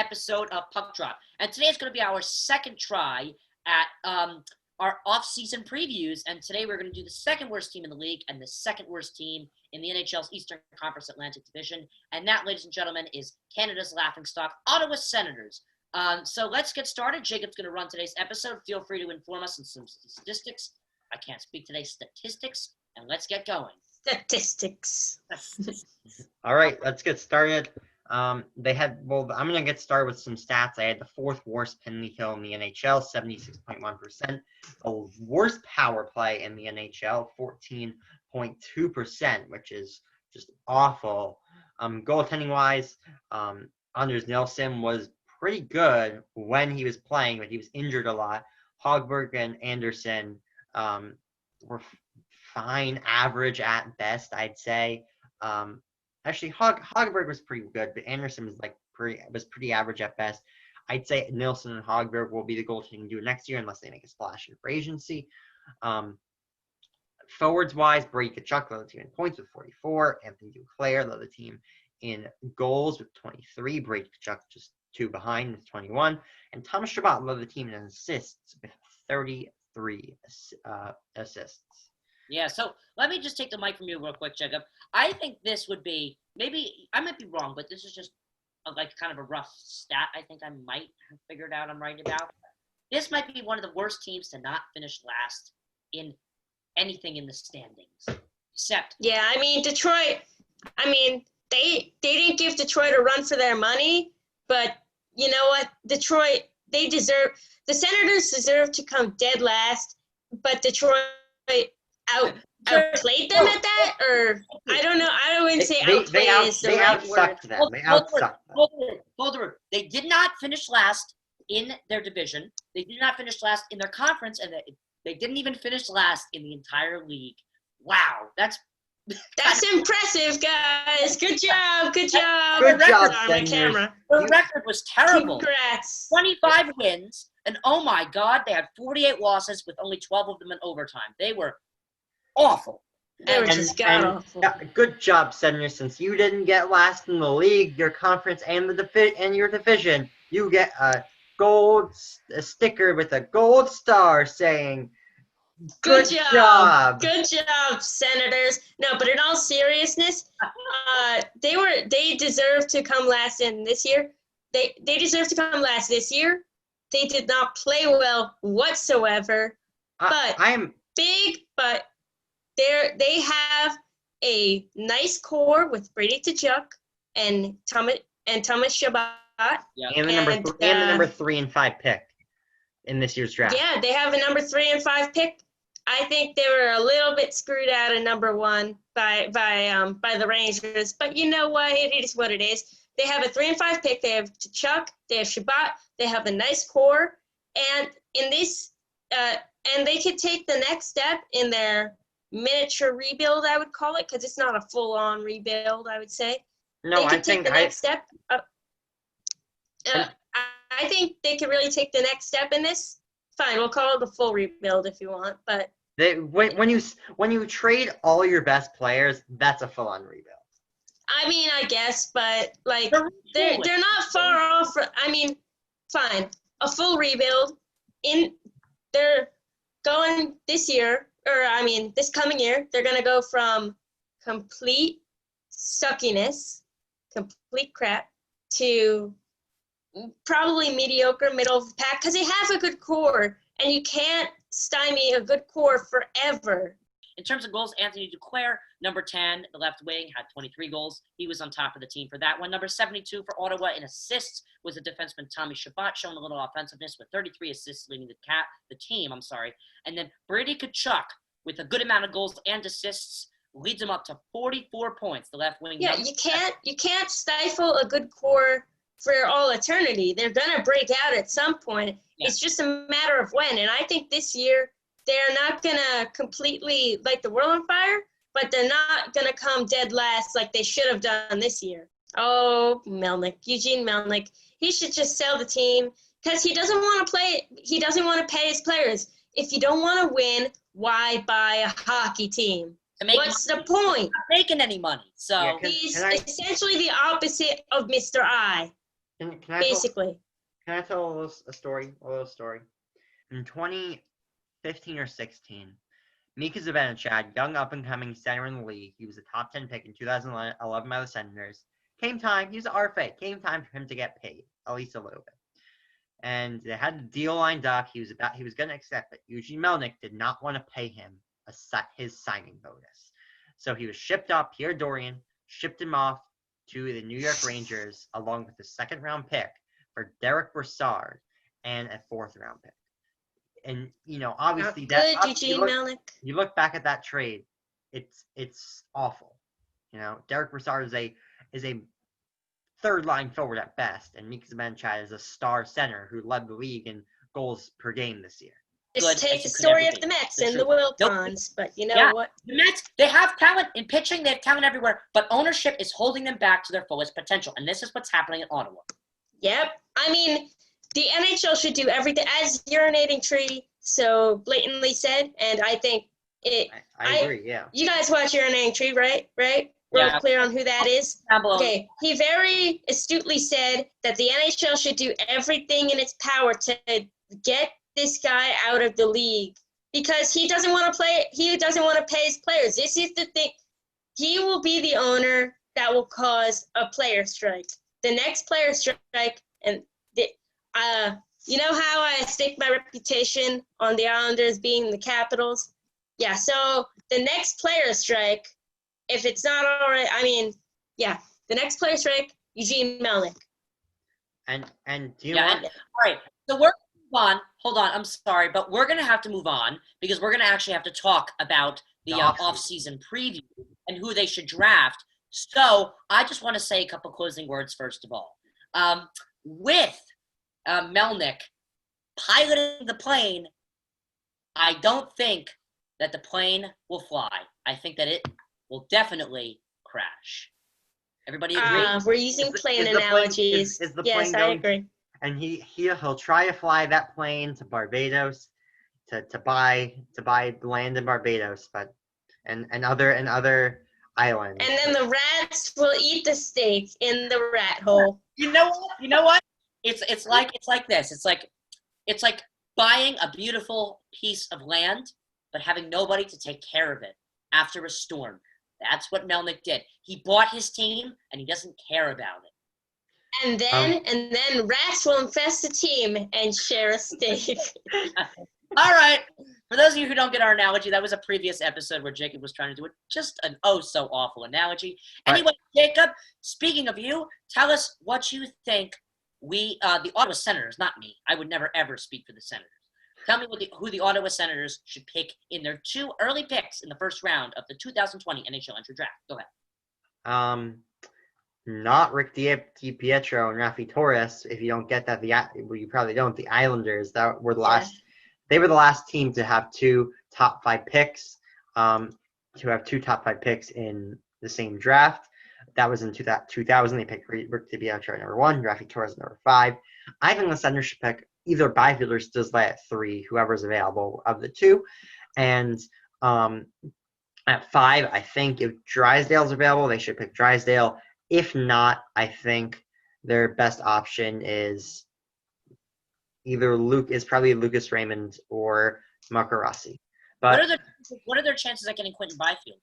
episode of Puck Drop. And today is going to be our second try at our off-season previews. And today we're going to do the second worst team in the league and the second worst team in the NHL's Eastern Conference Atlantic Division. And that, ladies and gentlemen, is Canada's laughingstock, Ottawa Senators. So let's get started. Jacob's going to run today's episode. Feel free to inform us on some statistics. I can't speak today. Statistics. And let's get going. Statistics. All right, let's get started. I'm going to get started with some stats. I had the fourth worst penalty kill in the NHL, 76.1%. The worst power play in the NHL, 14.2%, which is just awful. Goaltending-wise, Anders Nilsson was pretty good when he was playing, but he was injured a lot. Hogberg and Anderson were fine, average at best, I'd say. Actually, Hogberg was pretty good, but Anderson was pretty average at best. I'd say Nilsson and Hogberg will be the goaltending duo next year unless they make a splash in free agency. Forwards-wise, Brady Tkachuk led the team in points with 44. Anthony Duclair led the team in goals with 23. Brady Tkachuk just 2 behind with 21. And Thomas Chabot led the team in assists with 33 assists. Yeah, so let me just take the mic from you real quick, Jacob. I think this would be, maybe, I might be wrong, but this is just kind of a rough stat I think I might have figured out I'm right about. This might be one of the worst teams to not finish last in anything in the standings. Except. Yeah, I mean, Detroit, they didn't give Detroit a run for their money, but you know what? Detroit, the Senators deserve to come dead last, but Detroit outplayed them at that, or I don't know. I wouldn't say outplayed is the right word. They outsucked them. Hold the They did not finish last in their division. They did not finish last in their conference, and they didn't even finish last in the entire league. Wow, that's impressive, guys. Good job. Good job, my camera. The record was terrible. Congrats. 25 wins, and oh my God, they had 48 losses with only 12 of them in overtime. They were awful. They were just god-awful. Good job, Senators. Since you didn't get last in the league, your conference, and your division, you get a sticker with a gold star saying, Good job. Good job, Senators. No, but in all seriousness, they deserve to come last in this year. They deserve to come last this year. They did not play well whatsoever. But they have a nice core with Brady Tkachuk and Thomas Chabot. Yeah. And the number 3 and 5 pick in this year's draft. Yeah, they have a number 3 and 5 pick. I think they were a little bit screwed out of number 1 by the Rangers, but you know what? It is what it is. They have a 3 and 5 pick. They have Tkachuk. They have Chabot. They have a nice core, and in this, and they could take the next step in their miniature rebuild. I would call it, because it's not a full-on rebuild. I would say. No, I think the next step. I think they could really take the next step in this. Fine, we'll call it the full rebuild if you want, but when you trade all your best players, that's a full-on rebuild. I mean, I guess, but they're not far off. Fine, a full rebuild. They're going this year, this coming year. They're gonna go from complete suckiness, complete crap, to probably mediocre, middle of the pack, because they have a good core, and you can't stymie a good core forever. In terms of goals, Anthony Duclair, number 10, the left wing, had 23 goals. He was on top of the team for that one. Number 72 for Ottawa in assists was the defenseman Tommy Chabot, showing a little offensiveness with 33 assists, leading the team. And then Brady Tkachuk, with a good amount of goals and assists, leads him up to 44 points. The left wing. Yeah, you can't stifle a good core for all eternity. They're gonna break out at some point. Yeah. It's just a matter of when. And I think this year they're not gonna completely light the world on fire, but they're not gonna come dead last like they should have done this year. Oh, Eugene Melnyk, he should just sell the team because he doesn't want to play. He doesn't want to pay his players. If you don't want to win, why buy a hockey team? What's the point? Not making any money. So he's essentially the opposite of Mr. I. Can I basically. can I tell a story? A little story. In 2015 or 16, Mika Zibanejad, young up-and-coming center in the league, he was a top 10 pick in 2011 by the Senators. Came time, he was an RFA. Came time for him to get paid, at least a little bit. And they had the deal lined up. He was going to accept it. Eugene Melnyk did not want to pay him his signing bonus, so he was shipped off. Pierre Dorian shipped him off to the New York Rangers along with a second-round pick for Derek Brassard and a fourth-round pick. And obviously you look back at that trade, it's awful. Derek Brassard is a third line forward at best, and Mika Zibanejad is a star center who led the league in goals per game this year. Just take the story of the Mets and the Wilpons, but you know what? The Mets, they have talent in pitching, they have talent everywhere, but ownership is holding them back to their fullest potential, and this is what's happening in Ottawa. Yep. I mean, the NHL should do everything, as Urinating Tree so blatantly said, and I think I agree, yeah. You guys watch Urinating Tree, right? We're clear on who that is? Okay. He very astutely said that the NHL should do everything in its power to get this guy out of the league because he doesn't want to play. He doesn't want to pay his players. This is the thing. He will be the owner that will cause a player strike. The next player strike, and you know how I stake my reputation on the Islanders being the Capitals? Yeah, so the next player strike, if it's not already, the next player strike, Eugene Melnyk. And do you know what? All right, so we're on. Hold on, I'm sorry, but we're going to have to move on because we're going to actually have to talk about the off-season preview and who they should draft. So I just want to say a couple closing words first of all. With Melnyk piloting the plane, I don't think that the plane will fly. I think that it will definitely crash. Everybody agree? We're using plane analogies. Yes, I agree. And he'll try to fly that plane to Barbados to buy land in Barbados, but and other islands. And then the rats will eat the steak in the rat hole. You know what? It's like this. It's like buying a beautiful piece of land, but having nobody to take care of it after a storm. That's what Melnyk did. He bought his team, and he doesn't care about it. And then rats will infest the team and share a steak. All right. For those of you who don't get our analogy, that was a previous episode where Jacob was trying to do just an so awful analogy. Anyway, Jacob, speaking of you, tell us what you think the Ottawa Senators, not me. I would never, ever speak for the Senators. Tell me who the Ottawa Senators should pick in their 2 early picks in the first round of the 2020 NHL entry draft. Go ahead. Not Rick DiPietro and Rafi Torres. If you don't get that, you probably don't. The Islanders that were the last. They were the last team to have 2 top 5 picks. To have 2 top 5 picks in the same draft. That was in 2000. They picked Rick DiPietro at number 1, Rafi Torres at number 5. I think the Senators should pick either Byfield or Stizzle at 3, whoever's available of the 2. And at 5, I think if Drysdale's available, they should pick Drysdale. If not, I think their best option is either probably Lucas Raymond or Marco Rossi. But what are their chances at getting Quentin Byfield?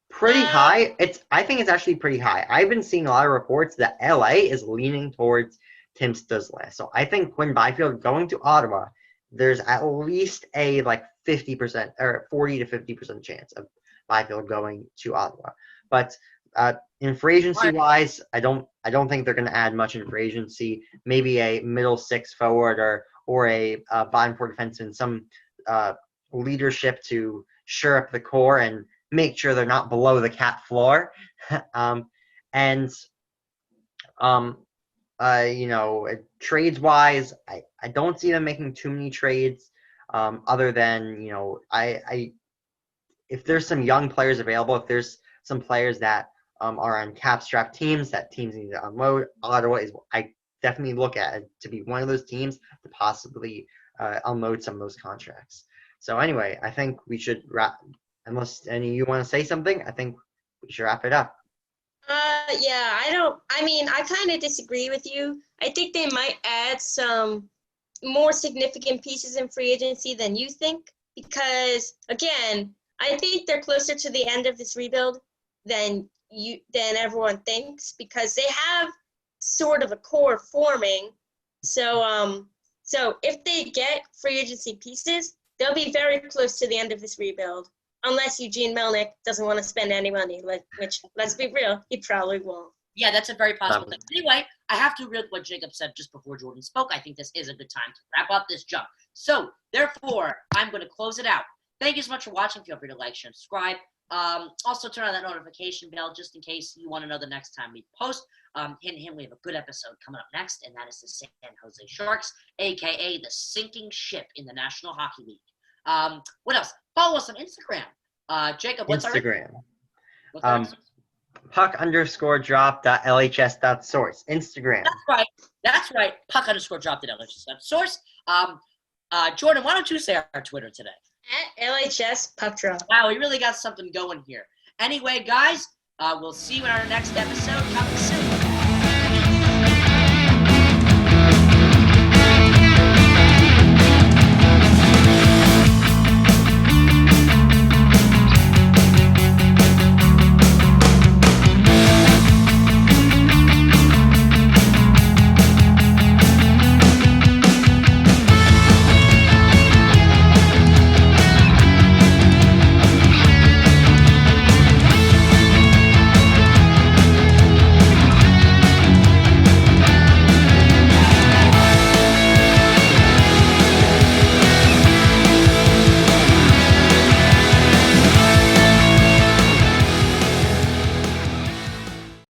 Pretty high. I think it's actually pretty high. I've been seeing a lot of reports that LA is leaning towards Tim Stutzle. So I think Quentin Byfield going to Ottawa, there's at least a 50% or 40 to 50% chance of Byfield going to Ottawa. But in free agency wise, I don't think they're going to add much in free agency. Maybe a middle 6 forward or a bottom 4 defenseman, some leadership to shore up the core and make sure they're not below the cap floor. Trades wise, I don't see them making too many trades. Other than if there's some young players available, if there's some players that are on cap strap teams that teams need to unload, Ottawa I definitely look at it to be one of those teams to possibly unload some of those contracts. So anyway, I think we should wrap. Unless any of you want to say something, I think we should wrap it up. Yeah, I kind of disagree with you. I think they might add some more significant pieces in free agency than you think, because again, I think they're closer to the end of this rebuild than everyone thinks, because they have sort of a core forming. So if they get free agency pieces, they'll be very close to the end of this rebuild. Unless Eugene Melnick doesn't want to spend any money, which, let's be real, he probably won't. Yeah, that's a very possible thing. Anyway, I have to agree with what Jacob said just before Jordan spoke. I think this is a good time to wrap up this jump. So, therefore, I'm going to close it out. Thank you so much for watching. Feel free to like, share, and subscribe. Also, turn on that notification bell just in case you want to know the next time we post. Hint, we have a good episode coming up next, and that is the San Jose Sharks, a.k.a. the sinking ship in the National Hockey League. What else? Follow us on Instagram. Jacob, what's Instagram? our puck_drop.lhs.source. Instagram. That's right. Puck_drop.lhs.source. Jordan, why don't you say our Twitter today? At LHS Puck Drop. Wow, we really got something going here. Anyway, guys, we'll see you in our next episode coming soon.